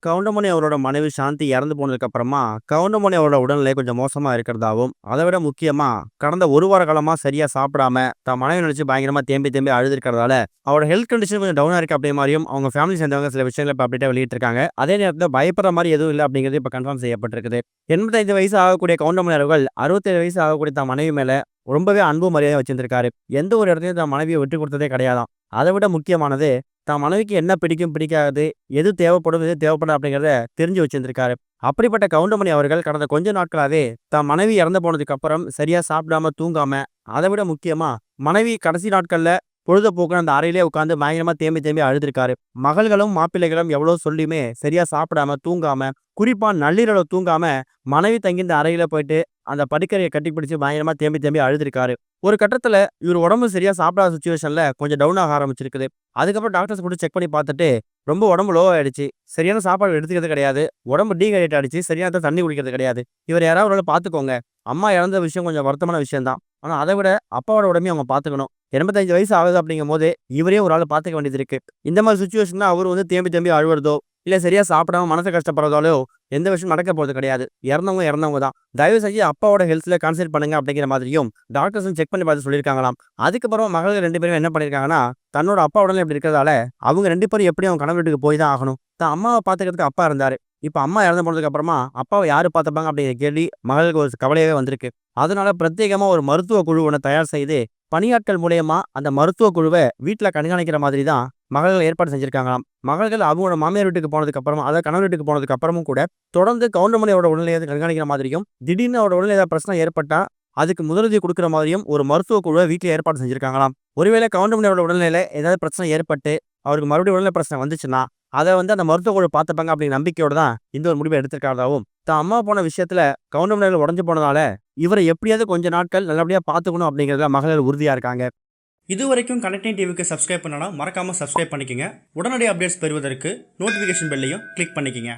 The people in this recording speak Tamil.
கவுண்டமணி அவரோட மனைவி சாந்தி இறந்து போனதுக்கு அப்புறமா, கவுண்டமணி அவரோட உடல்நிலை கொஞ்சம் மோசமா இருக்கிறதாவும், அதை விட முக்கியமா கடந்த 1 வார காலமா சரியா சாப்பிடாம, தன் மனைவிய நினைச்சு பயங்கரமா தேம்பி தேம்பி அழுதுருக்கிறதால, அவரோட ஹெல்த் கண்டிஷன் கொஞ்சம் டவுனா இருக்கு அப்படிங்கிற மாரியும், அவங்க ஃபேமிலி சேர்ந்தவங்க சில விஷயங்கள இப்ப அப்டேட்டா வெளியிட்டிருக்காங்க. அதே நேரத்தில பயப்படுற மாரி எதுவும் இல்ல அப்படிங்கிறது இப்ப கன்ஃபார்ம் செய்யப்பட்டிருக்குது. 85 வயசு ஆகக்கூடிய கவுண்டமணி அவர்கள் 67 வயசு ஆகக்கூடிய தன் மனைவி மேல ரொம்பவே அன்பு மரியாதையும் வச்சிருந்திருக்காரு. எந்த ஒரு இடத்துலயும் தன் மனைவிய விட்டுக் குடுத்ததே கிடையாதாம். அத விட முக்கியமானது, தான் மனைவிக்கு என்ன பிடிக்கும், பிடிக்காது, எது தேவைப்படும், எது தேவைப்படாது அப்படிங்கிறத தெரிஞ்சு வச்சிருந்திருக்காரு. அப்படிப்பட்ட கவுண்டமணி அவர்கள் கடந்த கொஞ்ச நாட்களாவே தான் மனைவி இறந்து போனதுக்கு அப்புறம் சரியா சாப்பிடாம, தூங்காம, அதை விட முக்கியமா மனைவி கடைசி நாட்கள்ல பொழுதுபோக்குன்னு அந்த அறையிலே உட்கார்ந்து பயங்கரமா தேம்பி தேம்பி அழுதுருக்காரு. மகள்களும், மாப்பிள்ளைகளும் எவ்வளோ சொல்லியுமே சரியா சாப்பிடாம, தூங்காம, குறிப்பா நள்ளிரவுல தூங்காம, மனைவி தங்கியிருந்த அறையில போயிட்டு அந்த படுக்கறைய கட்டிப்பிடிச்சு பயங்கரமா தேம்பி தேம்பி அழுதுருக்காரு. ஒரு கட்டத்துல இவரு உடம்பு சரியா சாப்பிடாத சிச்சுவேஷன்ல கொஞ்சம் டவுன் ஆக ஆரம்பிச்சிருக்குது. அதுக்கப்புறம் டாக்டர்ஸ் கூப்பிட்டு செக் பண்ணி பார்த்துட்டு, ரொம்ப உடம்பு லோ ஆயிடுச்சு. சரியான சாப்பாடு எடுத்துக்கிறது கிடையாது. உடம்பு டீஹைட்ரேட் ஆயிடுச்சு. சரியான நேரத்துல தண்ணி குடிக்கிறது கிடையாது. இவர யாராவது ஒரு ஆள் பார்த்துக்கோங்க. அம்மா இறந்த விஷயம் கொஞ்சம் வருத்தமான விஷயம் தான். ஆனா அத விட அப்பாவோட உடம்பையும் அவங்க பார்த்துக்கணும். 85 வயசு ஆகுது அப்படிங்கும்போது, இவரையும் ஒரு ஆள் பார்த்துக்க வேண்டியது இருக்கு. இந்த மாரி சிச்சுவேஷன்ல அவரு வந்து தேம்பி தேம்பி அழுவுறதோ, இல்ல சரியா சாப்பிடாம மனச கஷ்டப்படுறதாலோ எந்த விஷயமும் நடக்க போறது கிடையாது. இறந்தவங்க இறந்தவங்க தான். தயவு செஞ்சு அப்பாவோட ஹெல்த்ல கான்சன்ட்ரேட் பண்ணுங்க அப்படிங்கிற மாதிரியும் டாக்டர்ஸும் செக் பண்ணி பார்த்து சொல்லியிருக்காங்களாம். அதுக்கப்புறம் மகள்கள் 2 பேரும் என்ன பண்ணியிருக்காங்கன்னா, தன்னோட அப்பா உடல்நிலை இப்படி இருக்கிறதால, அவங்க 2 பேரும் எப்படியும் அவங்க கணவர் வீட்டுக்கு போய் தான் ஆகணும். தான் அம்மாவ பார்த்துக்கிறதுக்கு அப்பா இருந்தாரு. இப்ப அம்மா இறந்து போனதுக்கு அப்புறமா, அப்பாவ யாரு பார்த்துப்பாங்க அப்படிங்கிற கேள்வி மகளுக்கு ஒரு கவலையாவே வந்திருக்கு. அதனால பிரத்யேகமா ஒரு மருத்துவ குழு ஒண்ண தயார் செய்து, பணியாட்கள் மூலியமா அந்த மருத்துவ குழுவ வீட்ல கண்காணிக்கிற மாதிரி தான் மகள்கள் ஏற்பாடு செஞ்சிருக்காங்களாம். மகள்கள் அவங்களோட மாமியார் வீட்டுக்கு போனதுக்கு அப்புறமா, அதாவது கணவர் வீட்டுக்கு போனதுக்கு அப்புறமும் கூட, தொடர்ந்து கவுண்டமணி அவரோட உடல்நிலைய கண்காணிக்கிற மாதிரியும், திடீர்னு அவரோட உடல்நிலை ஏதாவது பிரச்சனை ஏற்பட்டா, அதுக்கு முதலுதவி குடுக்குற மாதிரியும் ஒரு மருத்துவ குழுவ வீட்ல ஏற்பாடு செஞ்சிருக்காங்களாம். ஒருவேளை கவுண்டமணி அவரோட உடல்நிலையில ஏதாவது பிரச்சனை ஏற்பட்டு, அவருக்கு மறுபடியும் உடல்நிலை பிரச்சனை வந்துச்சுன்னா, அத வந்து அந்த மருத்துவ குழு பார்த்துப்பாங்க அப்படிங்கிற நம்பிக்கையோட தான் இந்த ஒரு முடிவ எடுத்திருக்கிறதாவும், தான் அம்மா போன விஷயத்துல கவுண்டமணி உடைஞ்சு போனதால, இவர எப்படியாவது கொஞ்ச நாட்கள் நல்லபடியா பார்த்துக்கணும் அப்படிங்கிறதுல மகள்கள் உறுதியா இருக்காங்க. இதுவரைக்கும் கனெக்டிங் டிவிக்கு சப்ஸ்கிரைப் பண்ணனா மறக்காம சப்ஸ்கிரைப் பண்ணிக்கங்க. உடனடி அப்டேட்ஸ் பெறுவதற்கு நோட்டிஃபிகேஷன் பெல்லையும் கிளிக் பண்ணிக்கங்க.